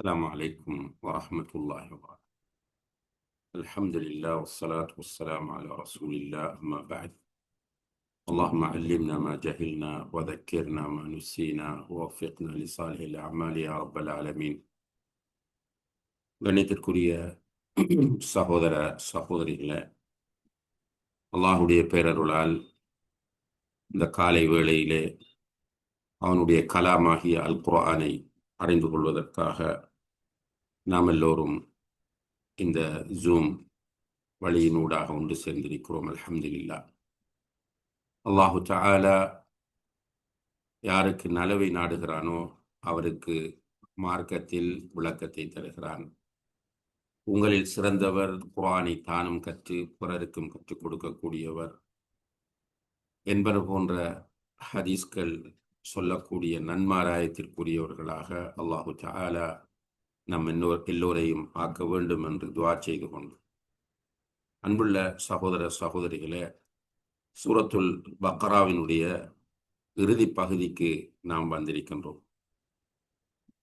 السلام عليكم ورحمة الله وبركاته. الحمد لله والصلاة والسلام على رسول الله، أما بعد. اللهم علمنا ما جهلنا وذكرنا ما نسينا ووفقنا لصالح الأعمال يا رب العالمين. கணித்திற்குரிய சகோதர சகோதரிகளே, அல்லாஹுடைய பேரருளால் இந்த காலை வேளையிலே அவனுடைய கலாமாகிய அல் குர்ஆனை அறிந்து கொள்வதற்காக நாம் எல்லோரும் இந்த ஜூம் வழியினூடாக ஒன்று சேர்ந்திருக்கிறோம். அல்ஹம்துலில்லாஹ். அல்லாஹு தஆலா யாருக்கு நலவை நாடுகிறானோ அவருக்கு மார்க்கத்தில் விளக்கத்தை தருகிறான். உங்களில் சிறந்தவர் குர்ஆனை தானும் கற்று பிறருக்கும் கற்றுக் கொடுக்கக்கூடியவர் என்பது போன்ற ஹதீஸ்கள் சொல்லக்கூடிய நன்மாராயத்திற்குரியவர்களாக அல்லாஹு தஆலா நம் எல்லோரையும் ஆக்க வேண்டும் என்று துஆ செய்து கொண்டு, அன்புள்ள சகோதர சகோதரிகளே, சூரத்துல் பக்ராவினுடைய இறுதி பகுதிக்கு நாம் வந்திருக்கின்றோம்.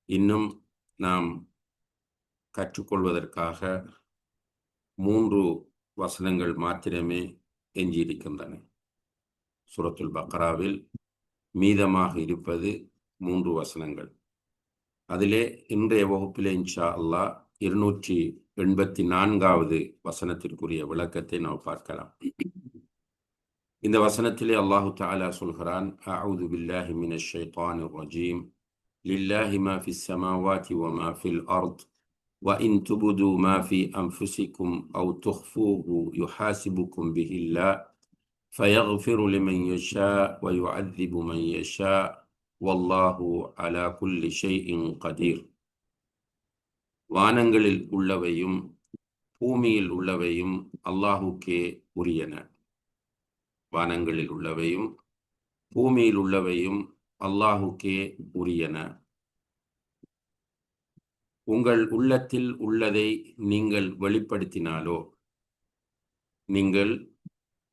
இன்னும் நாம் கற்றுக்கொள்வதற்காக 3 வசனங்கள் மாத்திரமே எஞ்சியிருக்கின்றன. சூரத்துல் பக்ராவில் மீதமாக இருப்பது 3 வசனங்கள். அதிலே இன்றைய வகுப்பிலே இன்ஷா அல்லாஹ் 284வது வசனத்திற்குரிய விளக்கத்தை நாம் பார்க்கலாம். இந்த வசனத்திலே அல்லாஹு தஆலா சொல்கிறான், அஊது பில்லாஹி மினஷ் ஷைத்தானிர் ரஜீம், லில்லாஹி மா ஃபிஸ் ஸமாவாதி வ மா ஃபில் அர்த் வ இன் துப்து மா ஃபி அன்ஃபுஸிகும் அவ் துஃபூஹு யுஹாஸிபுகும் பிஹில்லாஹ் ஃபயக்ஃபிரு லிமன் யஷா வ யுஅذிபு மன் யஷா வல்லாஹு அலா குல்லி ஷைஇன் கதீர். வானங்களில் உள்ளவையும் பூமியில் உள்ளவையும் அல்லாஹுக்கே உரியன. வானங்களில் உள்ளவையும் பூமியில் உள்ளவையும் அல்லாஹுக்கே உரியன. உங்கள் உள்ளத்தில் உள்ளதை நீங்கள் வெளிப்படுத்தினாலோ,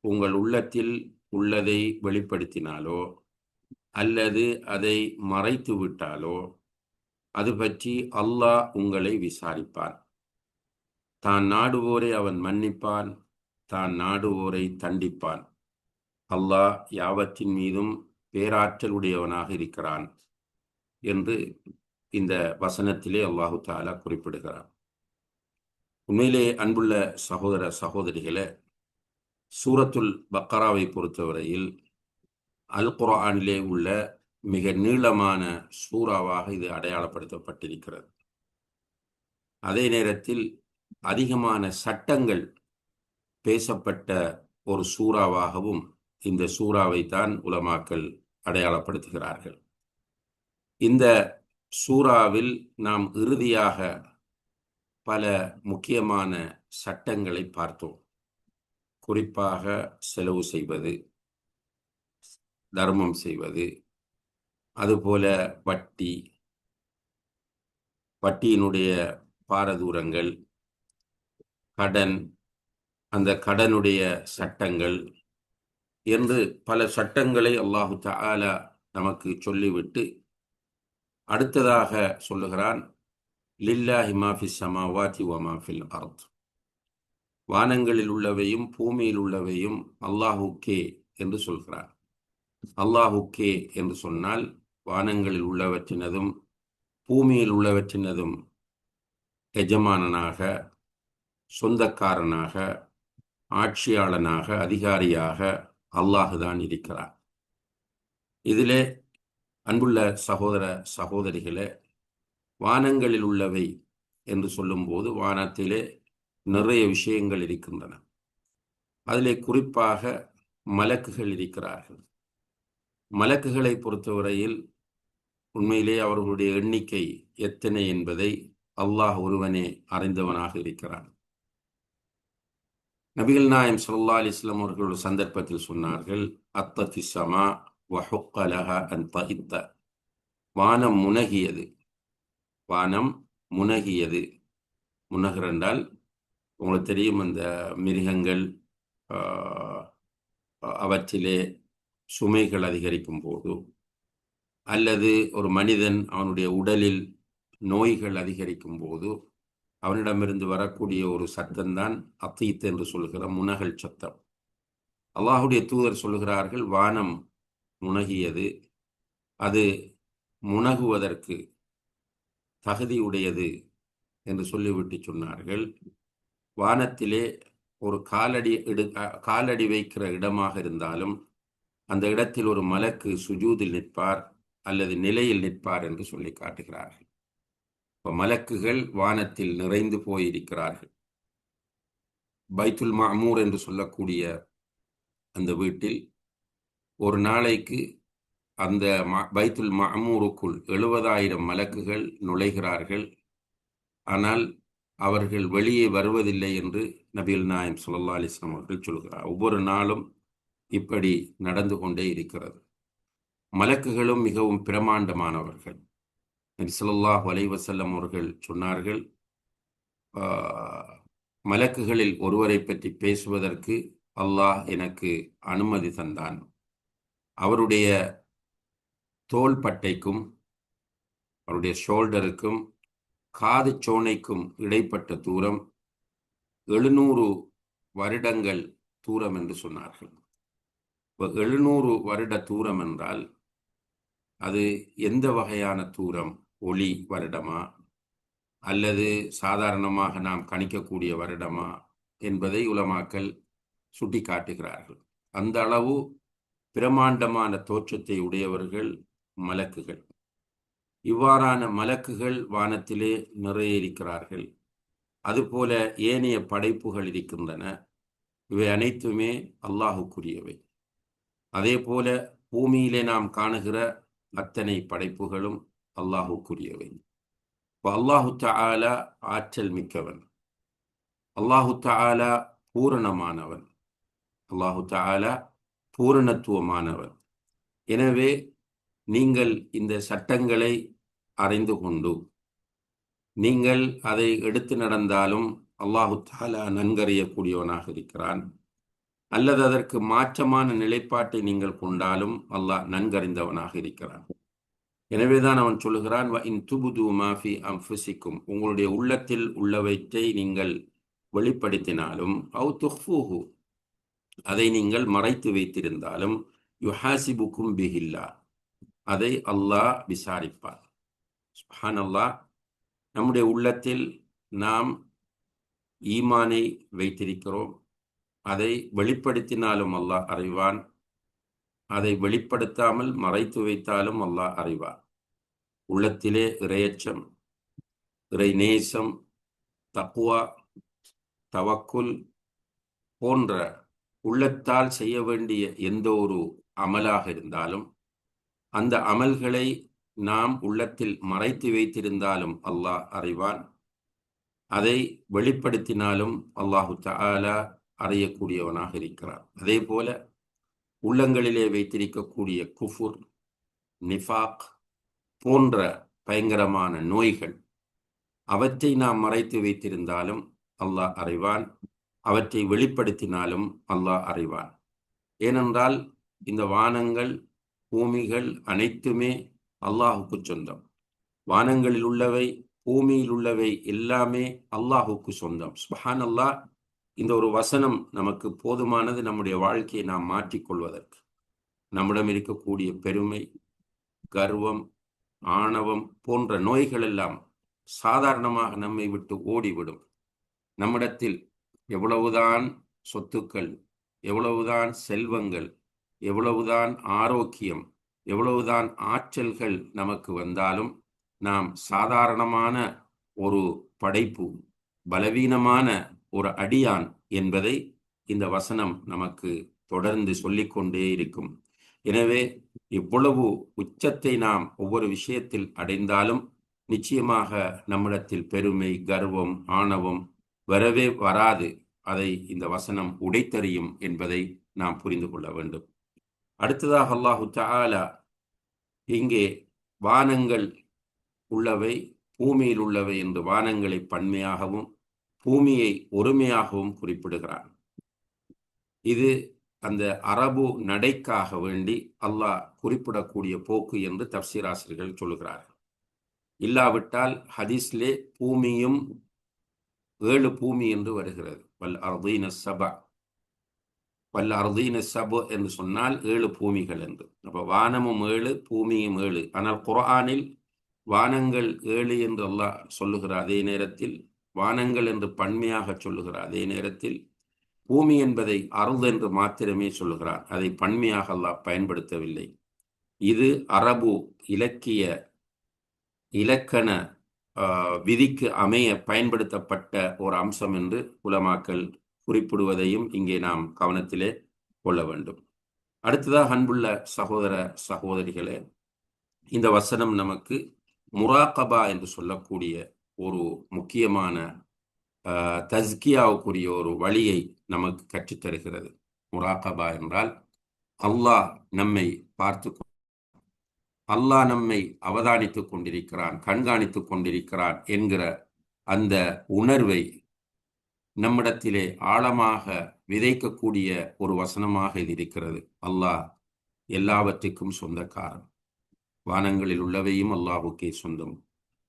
உங்கள் உள்ளத்தில் உள்ளதை வெளிப்படுத்தினாலோ அல்லது அதை மறைத்து விட்டாலோ அது பற்றி அல்லாஹ் உங்களை விசாரிப்பான். தான் நாடுவோரை அவன் மன்னிப்பான், தான் நாடுவோரை தண்டிப்பான். அல்லாஹ் யாவற்றின் மீதும் பேராற்றல் உடையவனாக இருக்கிறான் என்று இந்த வசனத்திலே அல்லாஹு தஆலா குறிப்பிடுகிறான். உண்மையிலே அன்புள்ள சகோதர சகோதரிகளே, சூரத்துல் பக்ராவை பொறுத்தவரையில் அல் குர்ஆனிலே உள்ள மிக நீளமான சூறாவாக இது அடையாளப்படுத்தப்பட்டிருக்கிறது. அதே நேரத்தில் அதிகமான சட்டங்கள் பேசப்பட்ட ஒரு சூறாவாகவும் இந்த சூறாவை தான் உலமாக்கள் அடையாளப்படுத்துகிறார்கள். இந்த சூறாவில் நாம் இறுதியாக பல முக்கியமான சட்டங்களை பார்த்தோம். குறிப்பாக செலவு செய்வது, தர்மம் செய்வது, அதுபோல வட்டியினுடைய பாரதூரங்கள், கடன், அந்த கடனுடைய சட்டங்கள் என்று பல சட்டங்களை அல்லாஹு தஆலா நமக்கு சொல்லிவிட்டு அடுத்ததாக சொல்லுகிறான், லில்லாஹி மா ஃபிஸ் ஸமாவாதி வ மா ஃபில் அர்த். வானங்களில் உள்ளவையும் பூமியில் உள்ளவையும் அல்லாஹுக்கே என்று சொல்கிறான். அல்லாஹுக்கே என்று சொன்னால் வானங்களில் உள்ளவற்றினதும் பூமியில் உள்ளவற்றினதும் எஜமானனாக, சொந்தக்காரனாக, ஆட்சியாளனாக, அதிகாரியாக அல்லாஹுதான் இருக்கிறான். இதிலே அன்புள்ள சகோதர சகோதரிகளே, வானங்களில் உள்ளவை என்று சொல்லும்போது வானத்திலே நிறைய விஷயங்கள் இருக்கின்றன. அதிலே குறிப்பாக மலக்குகள் இருக்கிறார்கள். மலக்குகளை பொறுத்தவரையில் உண்மையிலே அவர்களுடைய எண்ணிக்கை எத்தனை என்பதை அல்லாஹ் ஒருவனே அறிந்தவனாக இருக்கிறான். நபிகள் நாயகம் ஸல்லல்லாஹு அலைஹி வஸல்லம் அவர்கள் ஒரு சந்தர்ப்பத்தில் சொன்னார்கள், அத்தத்தி ஸமா வ ஹுக்க லஹா அன் தஇத்த. வானம் முனகியது. வானம் முனகியது. முனகர் என்றால் உங்களுக்கு தெரியும், அந்த மிருகங்கள் அவற்றிலே சுமைகள் அதிகரிக்கும் போது, அல்லது ஒரு மனிதன் அவனுடைய உடலில் நோய்கள் அதிகரிக்கும் போது அவனிடமிருந்து வரக்கூடிய ஒரு சத்தம்தான் அத்தீத் என்று சொல்கிற முனகல் சத்தம். அல்லாஹுடைய தூதர் சொல்கிறார்கள், வானம் முனகியது, அது முனகுவதற்கு தகுதியுடையது என்று சொல்லிவிட்டு சொன்னார்கள், வானத்திலே ஒரு காலடி வைக்கிற இடமாக இருந்தாலும் அந்த இடத்தில் ஒரு மலக்கு சுஜூதில் நிற்பார் அல்லது நிலையில் நிற்பார் என்று சொல்லி காட்டுகிறார்கள். இப்போ மலக்குகள் வானத்தில் நிறைந்து போயிருக்கிறார்கள். பைத்துல் மஅமூர் என்று சொல்லக்கூடிய அந்த வீட்டில் ஒரு நாளைக்கு அந்த பைத்துல் மஅமூருக்குள் 70,000 மலக்குகள் நுழைகிறார்கள். ஆனால் அவர்கள் வெளியே வருவதில்லை என்று நபிகள் நாயகம் ஸல்லல்லாஹு அலைஹி வஸல்லம் அவர்கள் சொல்கிறார். ஒவ்வொரு நாளும் இப்படி நடந்து கொண்டே இருக்கிறது. மலக்குகளும் மிகவும் பிரமாண்டமானவர்கள். நபி ஸல்லல்லாஹு அலைஹி வஸல்லம் அவர்கள் சொன்னார்கள், மலக்குகளில் ஒருவரை பற்றி பேசுவதற்கு அல்லாஹ் எனக்கு அனுமதி தந்தான். அவருடைய தோள்பட்டைக்கும் அவருடைய ஷோல்டருக்கும் காது சோனைக்கும் இடைப்பட்ட தூரம் 700 வருடங்கள் தூரம் என்று சொன்னார்கள். 700 வருட தூரம் என்றால் அது எந்த வகையான தூரம்? ஒளி வருடமா அல்லது சாதாரணமாக நாம் கணிக்கக்கூடிய வருடமா என்பதை உலமாக்கள் சுட்டி காட்டுகிறார்கள். அந்த அளவு பிரமாண்டமான தோற்றத்தை உடையவர்கள் மலக்குகள். இவ்வாறான மலக்குகள் வானத்திலே நிறைய இருக்கிறார்கள். அதுபோல ஏனைய படைப்புகள் இருக்கின்றன. இவை அனைத்துமே அல்லாஹுக்குரியவை. அதே போல பூமியிலே நாம் காணுகிற அத்தனை படைப்புகளும் அல்லாஹுக்குரியவை. அல்லாஹு தஆலா ஆற்றல் மிக்கவன், அல்லாஹு தஆலா பூரணமானவன், அல்லாஹு தஆலா பூரணத்துவமானவன். எனவே நீங்கள் இந்த சட்டங்களை அறிந்து கொண்டு நீங்கள் அதை எடுத்து நடந்தாலும் அல்லாஹு தஆலா நன்கறியக்கூடியவனாக இருக்கிறான். அல்லது அதற்கு மாற்றமான நிலைப்பாட்டை நீங்கள் கொண்டாலும் அல்லாஹ் நன்கறிந்தவனாக இருக்கிறான். எனவேதான் அவன் சொல்லுகிறான், வ இன் துபுது மா ஃபி அன்ஃபுசிக்கும், உங்களுடைய உள்ளத்தில் உள்ளவற்றை நீங்கள் வெளிப்படுத்தினாலும், அவு துஃபூஹு, அதை நீங்கள் மறைத்து வைத்திருந்தாலும், யுஹாசிபுக்கும் பிஹில்லா, அதை அல்லாஹ் விசாரிப்பார். சுப்ஹானல்லாஹ். நம்முடைய உள்ளத்தில் நாம் ஈமானை வைத்திருக்கிறோம். அதை வெளிப்படுத்தினாலும் அல்லாஹ் அறிவான், அதை வெளிப்படுத்தாமல் மறைத்து வைத்தாலும் அல்லாஹ் அறிவான். உள்ளத்திலே இறையச்சம், இறை நேசம், தக்வா, தவக்குல் போன்ற உள்ளத்தால் செய்ய வேண்டிய எந்த ஒரு அமலாக இருந்தாலும் அந்த அமல்களை நாம் உள்ளத்தில் மறைத்து வைத்திருந்தாலும் அல்லாஹ் அறிவான். அதை வெளிப்படுத்தினாலும் அல்லாஹு தஆலா அறியக்கூடியவனாக இருக்கிறான். அதே போல உள்ளங்களிலே வைத்திருக்கக்கூடிய குஃபுர், நிஃபாக் போன்ற பயங்கரமான நோய்கள், அவற்றை நாம் மறைத்து வைத்திருந்தாலும் அல்லாஹ் அறிவான், அவற்றை வெளிப்படுத்தினாலும் அல்லாஹ் அறிவான். ஏனென்றால் இந்த வானங்கள் பூமிகள் அனைத்துமே அல்லாஹுக்கு சொந்தம். வானங்களில் உள்ளவை பூமியில் உள்ளவை எல்லாமே அல்லாஹுக்கு சொந்தம். சுப்ஹானல்லாஹ். இந்த ஒரு வசனம் நமக்கு போதுமானது நம்முடைய வாழ்க்கையை நாம் மாற்றிக்கொள்வதற்கு. நம்மிடம் இருக்கக்கூடிய பெருமை, கர்வம், ஆணவம் போன்ற நோய்கள் எல்லாம் சாதாரணமாக நம்மை விட்டு ஓடிவிடும். நம்மிடத்தில் எவ்வளவுதான் சொத்துக்கள், எவ்வளவுதான் செல்வங்கள், எவ்வளவுதான் ஆரோக்கியம், எவ்வளவுதான் ஆற்றல்கள் நமக்கு வந்தாலும் நாம் சாதாரணமான ஒரு படைப்பு, பலவீனமான ஒரு அடியான் என்பதை இந்த வசனம் நமக்கு தொடர்ந்து சொல்லிக்கொண்டே இருக்கும். எனவே இவ்வளவு உச்சத்தை நாம் ஒவ்வொரு விஷயத்தில் அடைந்தாலும் நிச்சயமாக நம்மிடத்தில் பெருமை, கர்வம், ஆணவம் வரவே வராது. அதை இந்த வசனம் உடைத்தறியும் என்பதை நாம் புரிந்து கொள்ள வேண்டும். அடுத்ததாக அல்லாஹு தஆலா இங்கே வானங்கள் உள்ளவை, பூமியில் உள்ளவை என்று வானங்களை பன்மையாகவும் பூமியை ஒருமையாகவும் குறிப்பிடுகிறான். இது அந்த அரபு நடைக்காக வேண்டி அல்லாஹ் குறிப்பிடக்கூடிய போக்கு என்று தஃசீர் ஆசிரியர்கள் சொல்லுகிறார்கள். இல்லாவிட்டால் ஹதீஸ்லே பூமியும் 7 பூமி என்று வருகிறது. வல் அர்தீன சபா, வல் அர்தீன சபு என்று சொன்னால் 7 பூமிகள் என்று. அப்ப வானமும் 7 பூமியும் 7. ஆனால் குர்ஆனில் வானங்கள் 7 என்று அல்லாஹ் சொல்லுகிற அதே நேரத்தில், வானங்கள் என்று பன்மையாக சொல்லுகிற அதே நேரத்தில், பூமி என்பதை அர்து என்று மாத்திரமே சொல்லுகிறார். அதை பன்மையாக அல்லாஹ் பயன்படுத்தவில்லை. இது அரபு இலக்கண விதிக்கு அமைய பயன்படுத்தப்பட்ட ஒரு அம்சம் என்று உலமாக்கள் குறிப்பிடுவதையும் இங்கே நாம் கவனத்திலே கொள்ள வேண்டும். அடுத்ததாக அன்புள்ள சகோதர சகோதரிகளே, இந்த வசனம் நமக்கு முராகபா என்று சொல்லக்கூடிய ஒரு முக்கியமான தஸ்கியாவுக்குரிய ஒரு வழியை நமக்கு கற்றுத்தருகிறது. முராகபா என்றால் அல்லாஹ் நம்மை பார்த்து, அல்லாஹ் நம்மை அவதானித்துக் கொண்டிருக்கிறான், கண்காணித்துக் கொண்டிருக்கிறான் என்கிற அந்த உணர்வை நம்மிடத்திலே ஆழமாக விதைக்கக்கூடிய ஒரு வசனமாக இது இருக்கிறது. அல்லாஹ் எல்லாவற்றுக்கும் சொந்தக்காரன். வானங்களில் உள்ளவையும் அல்லாஹுக்கே சொந்தம்,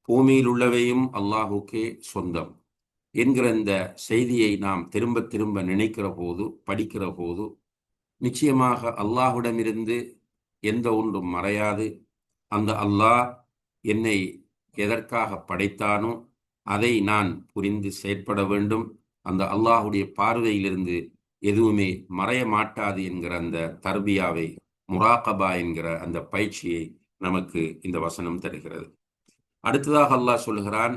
பூமியில் உள்ளவையும் அல்லாஹுக்கே சொந்தம் என்கிற இந்த செய்தியை நாம் திரும்ப திரும்ப நினைக்கிற போது, படிக்கிற போது, நிச்சயமாக அல்லாஹுடமிருந்து எந்த ஒன்றும் மறையாது. அந்த அல்லாஹ் என்னை எதற்காக படைத்தானோ அதை நான் புரிந்து செயற்பட வேண்டும். அந்த அல்லாஹுடைய பார்வையிலிருந்து எதுவுமே மறைய மாட்டாது என்கிற அந்த தர்பியாவை, முராகபா என்கிற அந்த பயிற்சியை நமக்கு இந்த வசனம் தருகிறது. அடுத்ததாக அல்லாஹ் சொல்கிறான்,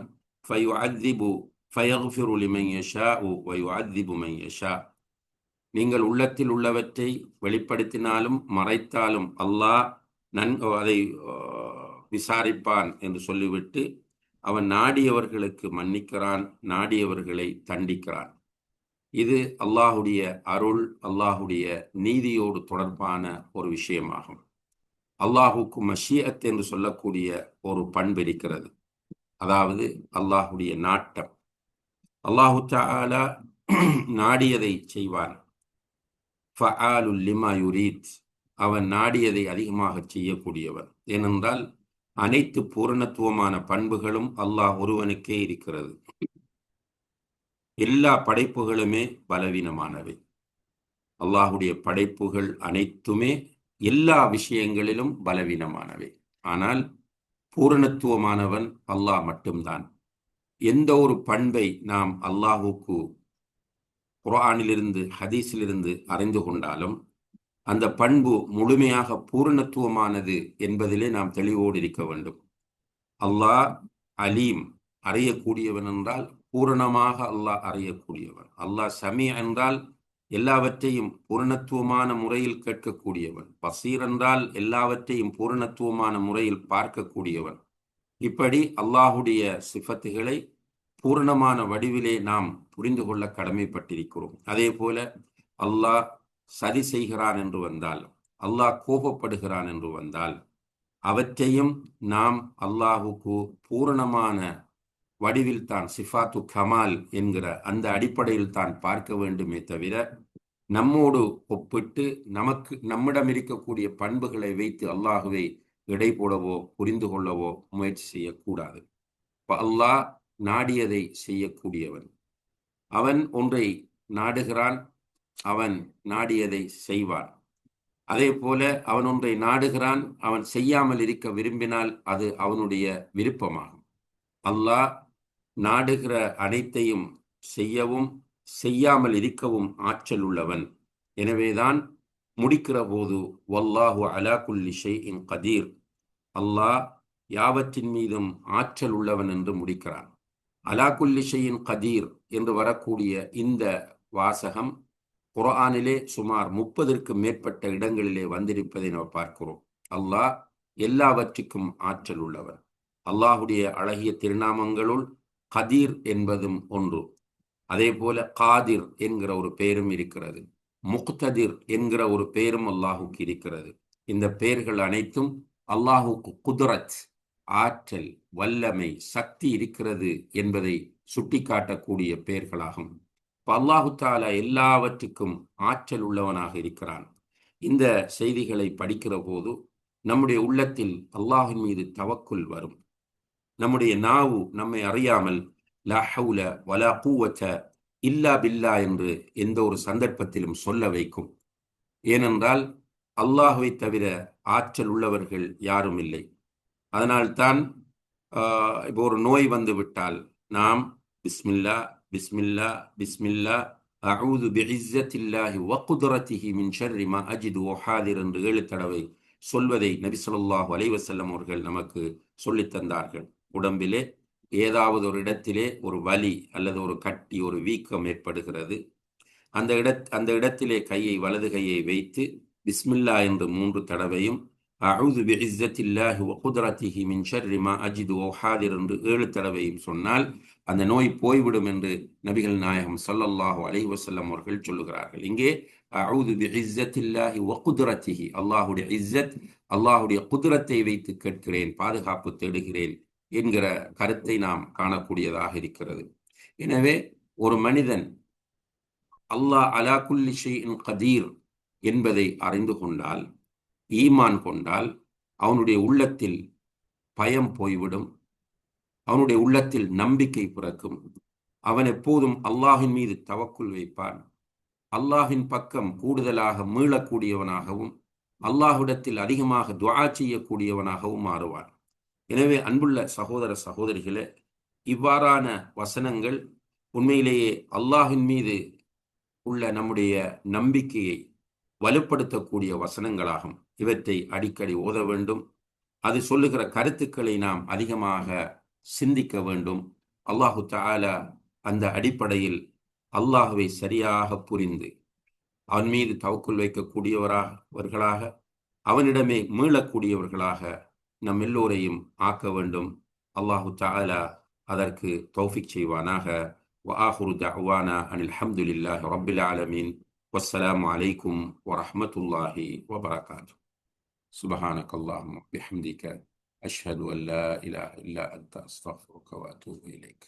நீங்கள் உள்ளத்தில் உள்ளவற்றை வெளிப்படுத்தினாலும் மறைத்தாலும் அல்லாஹ் அதை விசாரிப்பான் என்று சொல்லிவிட்டு அவன் நாடியவர்களுக்கு மன்னிக்கிறான், நாடியவர்களை தண்டிக்கிறான். இது அல்லாஹுடைய அருள், அல்லாஹுடைய நீதியோடு தொடர்பான ஒரு விஷயமாகும். அல்லாஹுக்கு மஷியத் என்று சொல்லக்கூடிய ஒரு பண்பு இருக்கிறது. அதாவது அல்லாஹுடைய நாட்டம். அல்லாஹு தஆலா நாடியதை செய்வான். ஃபஆலுல் லிமா யுரீத், அவன் நாடியதை அதிகமாக செய்யக்கூடியவன். ஏனென்றால் அனைத்து பூரணத்துவமான பண்புகளும் அல்லாஹ் ஒருவனுக்கே இருக்கிறது. எல்லா படைப்புகளுமே பலவீனமானவை. அல்லாஹுடைய படைப்புகள் அனைத்துமே எல்லா விஷயங்களிலும் பலவீனமானவை. ஆனால் பூரணத்துவமானவன் அல்லாஹ் மட்டும்தான். எந்த ஒரு பண்பை நாம் அல்லாஹுக்கு குர்ஆனிலிருந்து ஹதீஸிலிருந்து அறிந்து கொண்டாலும் அந்த பண்பு முழுமையாக பூரணத்துவமானது என்பதிலே நாம் தெளிவோடு இருக்க வேண்டும். அல்லாஹ் அலீம், அறியக்கூடியவன் என்றால் பூரணமாக அல்லாஹ் அறியக்கூடியவன். அல்லாஹ் சமீ என்றால் எல்லாவற்றையும் பூரணத்துவமான முறையில் கேட்கக்கூடியவன். பசீர் என்றால் எல்லாவற்றையும் பூரணத்துவமான முறையில் பார்க்கக்கூடியவன். இப்படி அல்லாஹுடைய சிஃபத்துகளை பூரணமான வடிவிலே நாம் புரிந்து கொள்ள கடமைப்பட்டிருக்கிறோம். அதே போல அல்லாஹ் சதி செய்கிறான் என்று வந்தால், அல்லாஹ் கோபப்படுகிறான் என்று வந்தால், அவற்றையும் நாம் அல்லாஹுக்கு பூரணமான வடிவில் தான், சிஃபாத்து கமால் என்கிற அந்த அடிப்படையில் தான் பார்க்க வேண்டுமே தவிர நம்மோடு ஒப்பிட்டு நம்மிடம் இருக்கக்கூடிய பண்புகளை வைத்து அல்லாஹுவை எடை போடவோ புரிந்து கொள்ளவோ முயற்சி செய்யக்கூடாது. அல்லாஹ் நாடியதை செய்யக்கூடியவன். அவன் ஒன்றை நாடுகிறான், அவன் நாடியதை செய்வான். அதே போல அவன் ஒன்றை நாடுகிறான், அவன் செய்யாமல் இருக்க விரும்பினால் அது அவனுடைய விருப்பமாகும். அல்லாஹ் நாடுகிற அனைத்தையும் செய்யவும் செய்யாமல் இருக்கவும் ஆற்றல் உள்ளவன். எனவேதான் முடிக்கிற போது வல்லாஹு அலா குல்லி ஷைஇன் கதீர், அல்லாஹ் யாவற்றின் மீதும் ஆற்றல் உள்ளவன் என்று முடிக்கிறான். அலா குல்லி ஷைஇன் கதீர் என்று வரக்கூடிய இந்த வாசகம் குர்ஆனிலே சுமார் 30ற்கு மேற்பட்ட இடங்களிலே வந்திருப்பதை நாம் பார்க்கிறோம். அல்லாஹ் எல்லாவற்றுக்கும் ஆற்றல் உள்ளவர். அல்லாஹுடைய அழகிய திருநாமங்களுள் கதீர் என்பதும் ஒன்று. அதே போல காதிர் என்கிற ஒரு பெயரும் இருக்கிறது. முக்ததிர் என்கிற ஒரு பெயரும் அல்லாஹுக்கு இருக்கிறது. இந்த பெயர்கள் அனைத்தும் அல்லாஹுக்கு குத்ரத், ஆற்றல், வல்லமை, சக்தி இருக்கிறது என்பதை சுட்டிக்காட்டக்கூடிய பெயர்களாகும். அல்லாஹு தஆலா எல்லாவற்றுக்கும் ஆற்றல் உள்ளவனாக இருக்கிறான். இந்த செய்திகளை படிக்கிற போது நம்முடைய உள்ளத்தில் அல்லாஹின் மீது தவக்குல் வரும். நம்முடைய நாவு நம்மை அறியாமல் லா ஹவுல வலா கூவத்த இல்லா பில்லா என்று எந்த ஒரு சந்தர்ப்பத்திலும் சொல்ல வைக்கும். ஏனென்றால் அல்லாஹுவை தவிர ஆற்றல் உள்ளவர்கள் யாரும் இல்லை. அதனால்தான் இப்போ ஒரு நோய் வந்து விட்டால் நாம் பிஸ்மில்லா பிஸ்மில்லா பிஸ்மில்லா அஊது பிஇஸ்ஸத்தில்லாஹி வ குத்ரத்திஹி மின் ஷர்ரி மா அஜிது வ ஹாதிர் என்று 7 தடவை சொல்வதை நபி ஸல்லல்லாஹு அலைஹி வஸல்லம் அவர்கள் நமக்கு சொல்லித் தந்தார்கள். உடம்பிலே ஏதாவது ஒரு இடத்திலே ஒரு வலி அல்லது ஒரு கட்டி, ஒரு வீக்கம் ஏற்படுகிறது. அந்த இடத்திலே வலது கையை வைத்து பிஸ்மில்லா என்று 3 தடவையும் அஊது பிஇஸ்ஸத்தில்லாஹி வ குத்ரத்திஹி மின் ஷர்ரி மா அஜிது வ ஹாதிர் என்று 7 தடவையும் சொன்னால் அந்த நோய் போய்விடும் என்று நபிகள் நாயகம் ஸல்லல்லாஹு அலைஹி வஸல்லம் அவர்கள் சொல்லுகிறார்கள். இங்கே அஊது பிஇஸ்ஸத்தில்லாஹி வ குத்ரத்திஹி, அல்லாஹ்வுடைய இஸ்ஸத், அல்லாஹ்வுடைய குத்ரத்தை வைத்து கேட்கிறேன், பாதுகாப்பு தேடுகிறேன் என்கிற கருத்தை நாம் காணக்கூடியதாக இருக்கிறது. எனவே ஒரு மனிதன் அல்லாஹ் அலா குல்லி ஷைஇன் கதீர் என்பதை அறிந்து கொண்டால், ஈமான் கொண்டால், அவனுடைய உள்ளத்தில் பயம் போய்விடும், அவனுடைய உள்ளத்தில் நம்பிக்கை பிறக்கும். அவன் எப்போதும் அல்லாஹின் மீது தவக்குல் வைப்பான். அல்லாஹின் பக்கம் கூடுதலாக மீளக்கூடியவனாகவும் அல்லாஹ்விடத்தில் அதிகமாக துஆ செய்யக்கூடியவனாகவும் மாறுவான். எனவே அன்புள்ள சகோதர சகோதரிகளே, இவ்வாறான வசனங்கள் உண்மையிலேயே அல்லாஹின் மீது உள்ள நம்முடைய நம்பிக்கையை வலுப்படுத்தக்கூடிய வசனங்களாகும். இவற்றை அடிக்கடி ஓத வேண்டும். அது சொல்லுகிற கருத்துக்களை நாம் அதிகமாக சிந்திக்க வேண்டும். அல்லாஹு தஆலா அந்த அடிப்படையில் அல்லாஹுவை சரியாக புரிந்து அவன் மீது தவக்குல் வைக்கக்கூடியவர்களாக, அவனிடமே மீளக்கூடியவர்களாக நம் எல்லோரையும் ஆக்க வேண்டும். அல்லாஹு தஆலா அதற்கு தௌஃபிக் செய்வானாக. وآخر دعوانا أن الحمد لله رب العالمين والسلام عليكم ورحمة الله وبركاته. سبحانك اللهم وبحمدك أشهد أن لا إله إلا أنت أستغفرك وأتوب إليك.